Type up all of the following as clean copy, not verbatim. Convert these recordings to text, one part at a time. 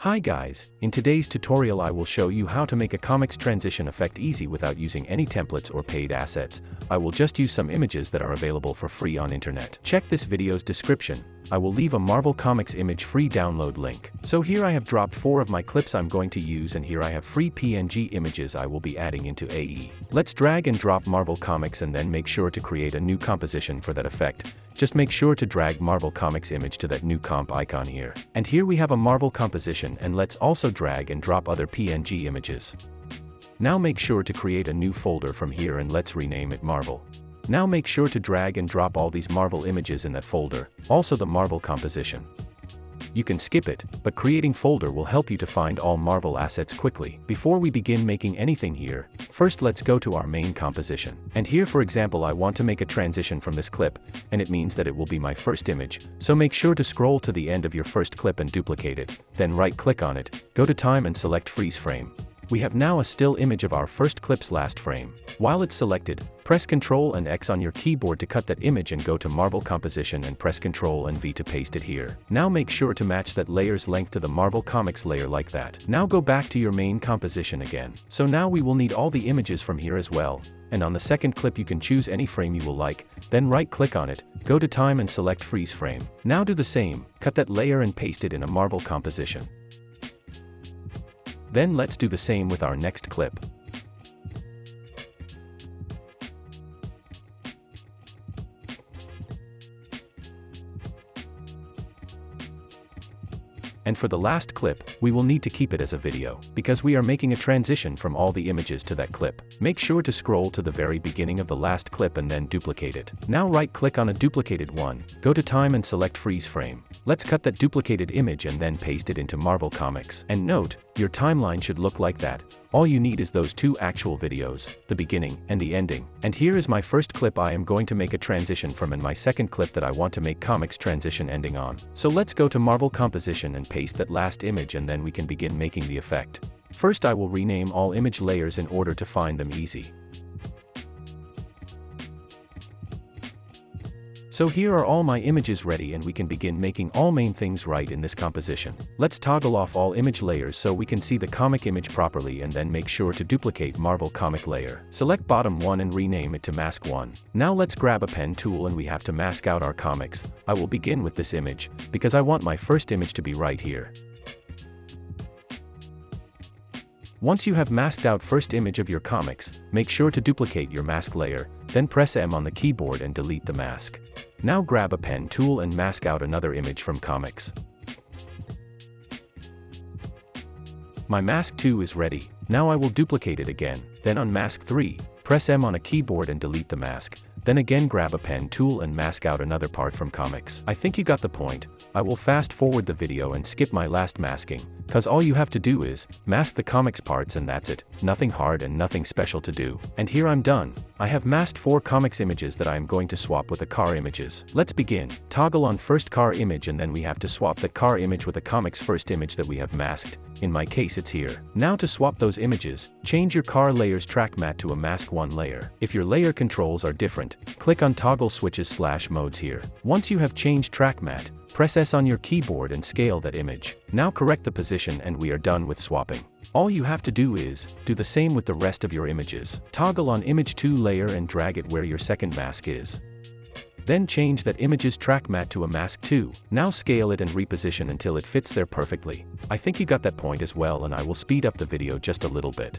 Hi guys, in today's tutorial I will show you how to make a comics transition effect easy without using any templates or paid assets. I will just use some images that are available for free on internet. Check this video's description. I will leave a Marvel Comics image free download link. So here I have dropped 4 of my clips I'm going to use, and here I have free PNG images I will be adding into AE. Let's drag and drop Marvel Comics and then make sure to create a new composition for that effect. Just make sure to drag Marvel Comics image to that new comp icon here. And here we have a Marvel composition, and let's also drag and drop other PNG images. Now make sure to create a new folder from here and let's rename it Marvel. Now make sure to drag and drop all these Marvel images in that folder, also the Marvel composition. You can skip it, but creating folder will help you to find all Marvel assets quickly. Before we begin making anything here, first let's go to our main composition. And here for example I want to make a transition from this clip, and it means that it will be my first image, so make sure to scroll to the end of your first clip and duplicate it, then right click on it, go to time and select freeze frame. We have now a still image of our first clip's last frame. While it's selected, press Ctrl and X on your keyboard to cut that image and go to Marvel Composition and press Ctrl and V to paste it here. Now make sure to match that layer's length to the Marvel Comics layer like that. Now go back to your main composition again. So now we will need all the images from here as well. And on the second clip you can choose any frame you will like, then right click on it, go to time and select freeze frame. Now do the same, cut that layer and paste it in a Marvel composition. Then let's do the same with our next clip. And for the last clip, we will need to keep it as a video, because we are making a transition from all the images to that clip. Make sure to scroll to the very beginning of the last clip and then duplicate it. Now right click on a duplicated one, go to time and select freeze frame. Let's cut that duplicated image and then paste it into Marvel Comics. And note, your timeline should look like that. All you need is those 2 actual videos, the beginning and the ending. And here is my first clip I am going to make a transition from, and my second clip that I want to make comics transition ending on. So let's go to Marvel Composition and paste that last image, and then we can begin making the effect. First I will rename all image layers in order to find them easy. So here are all my images ready, and we can begin making all main things right in this composition. Let's toggle off all image layers so we can see the comic image properly, and then make sure to duplicate Marvel Comic layer. Select bottom one and rename it to Mask 1. Now let's grab a pen tool and we have to mask out our comics. I will begin with this image, because I want my first image to be right here. Once you have masked out first image of your comics, make sure to duplicate your mask layer, then press M on the keyboard and delete the mask. Now grab a pen tool and mask out another image from comics. My mask 2 is ready. Now I will duplicate it again, then on mask 3, press M on a keyboard and delete the mask. Then again grab a pen tool and mask out another part from comics. I think you got the point. I will fast forward the video and skip my last masking, cause all you have to do is mask the comics parts and that's it. Nothing hard and nothing special to do. And here I'm done. I have masked 4 comics images that I am going to swap with the car images. Let's begin. Toggle on first car image, and then we have to swap that car image with the comics first image that we have masked. In my case it's here. Now to swap those images, change your car layer's track matte to a mask 1 layer. If your layer controls are different, click on toggle switches / modes here. Once you have changed track matte, press S on your keyboard and scale that image. Now correct the position and we are done with swapping. All you have to do is do the same with the rest of your images. Toggle on image 2 layer and drag it where your second mask is. Then change that image's track matte to a mask 2. Now scale it and reposition until it fits there perfectly. I think you got that point as well, and I will speed up the video just a little bit.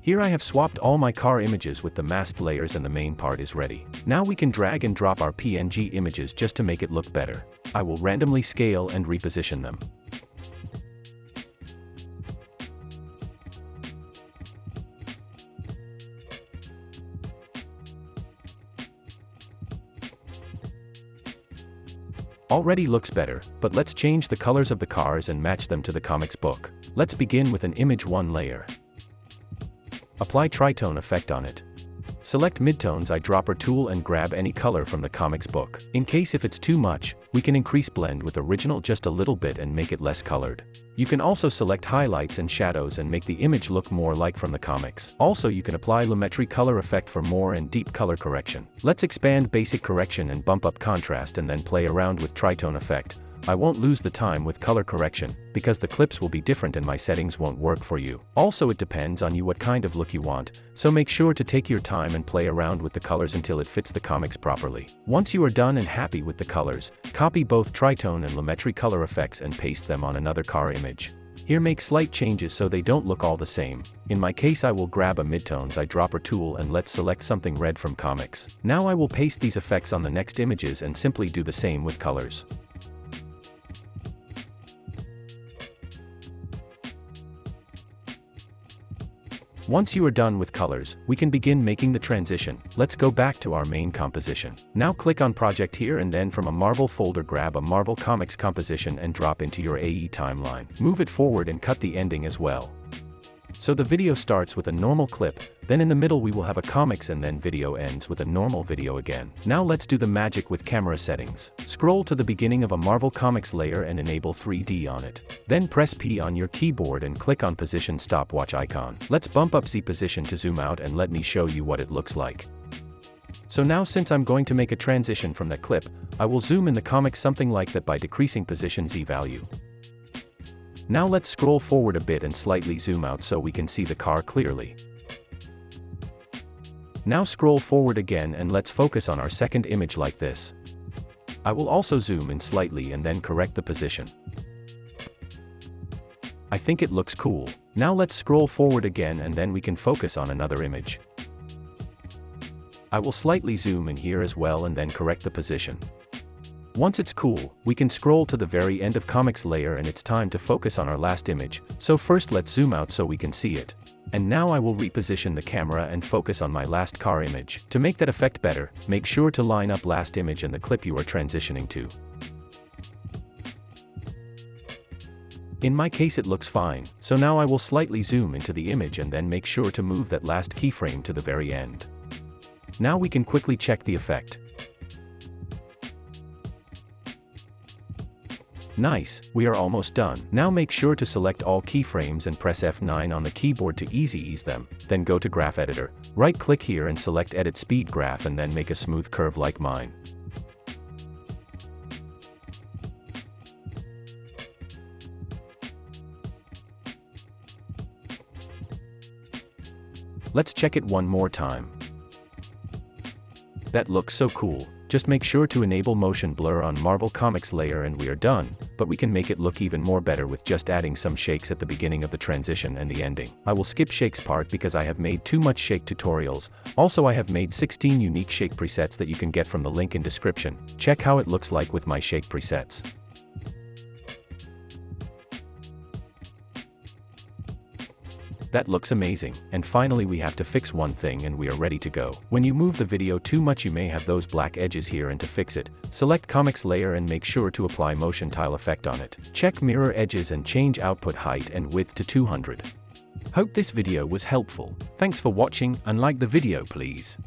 Here I have swapped all my car images with the masked layers and the main part is ready. Now we can drag and drop our PNG images just to make it look better. I will randomly scale and reposition them. Already looks better, but let's change the colors of the cars and match them to the comics book. Let's begin with an image 1 layer. Apply tritone effect on it. Select midtones eyedropper tool and grab any color from the comics book. In case if it's too much, we can increase blend with original just a little bit and make it less colored. You can also select highlights and shadows and make the image look more like from the comics. Also, you can apply lumetri color effect for more and deep color correction. Let's expand basic correction and bump up contrast and then play around with tritone effect. I won't lose the time with color correction, because the clips will be different and my settings won't work for you. Also, it depends on you what kind of look you want, so make sure to take your time and play around with the colors until it fits the comics properly. Once you are done and happy with the colors, copy both tritone and lumetri color effects and paste them on another car image. Here, make slight changes so they don't look all the same. In my case, I will grab a midtones eyedropper tool and let's select something red from comics. Now I will paste these effects on the next images and simply do the same with colors. Once you are done with colors, we can begin making the transition. Let's go back to our main composition. Now click on Project here and then from a Marvel folder grab a Marvel Comics composition and drop into your AE timeline. Move it forward and cut the ending as well. So the video starts with a normal clip, then in the middle we will have a comics and then video ends with a normal video again. Now let's do the magic with camera settings. Scroll to the beginning of a Marvel Comics layer and enable 3D on it. Then press P on your keyboard and click on position stopwatch icon. Let's bump up Z position to zoom out and let me show you what it looks like. So now since I'm going to make a transition from that clip, I will zoom in the comics something like that by decreasing position Z value. Now let's scroll forward a bit and slightly zoom out so we can see the car clearly. Now scroll forward again and let's focus on our second image like this. I will also zoom in slightly and then correct the position. I think it looks cool. Now let's scroll forward again and then we can focus on another image. I will slightly zoom in here as well and then correct the position. Once it's cool, we can scroll to the very end of comics layer and it's time to focus on our last image. So first let's zoom out so we can see it. And now I will reposition the camera and focus on my last car image. To make that effect better, make sure to line up last image and the clip you are transitioning to. In my case it looks fine, so now I will slightly zoom into the image and then make sure to move that last keyframe to the very end. Now we can quickly check the effect. Nice, we are almost done. Now make sure to select all keyframes and press F9 on the keyboard to ease them, then go to Graph Editor, right-click here and select Edit Speed Graph and then make a smooth curve like mine. Let's check it one more time. That looks so cool. Just make sure to enable motion blur on Marvel Comics layer and we are done, but we can make it look even more better with just adding some shakes at the beginning of the transition and the ending. I will skip shakes part because I have made too much shake tutorials. Also, I have made 16 unique shake presets that you can get from the link in description. Check how it looks like with my shake presets. That looks amazing. And finally we have to fix one thing and we are ready to go. When you move the video too much you may have those black edges here, and to fix it, select comics layer and make sure to apply motion tile effect on it. Check mirror edges and change output height and width to 200. Hope this video was helpful. Thanks for watching and like the video please.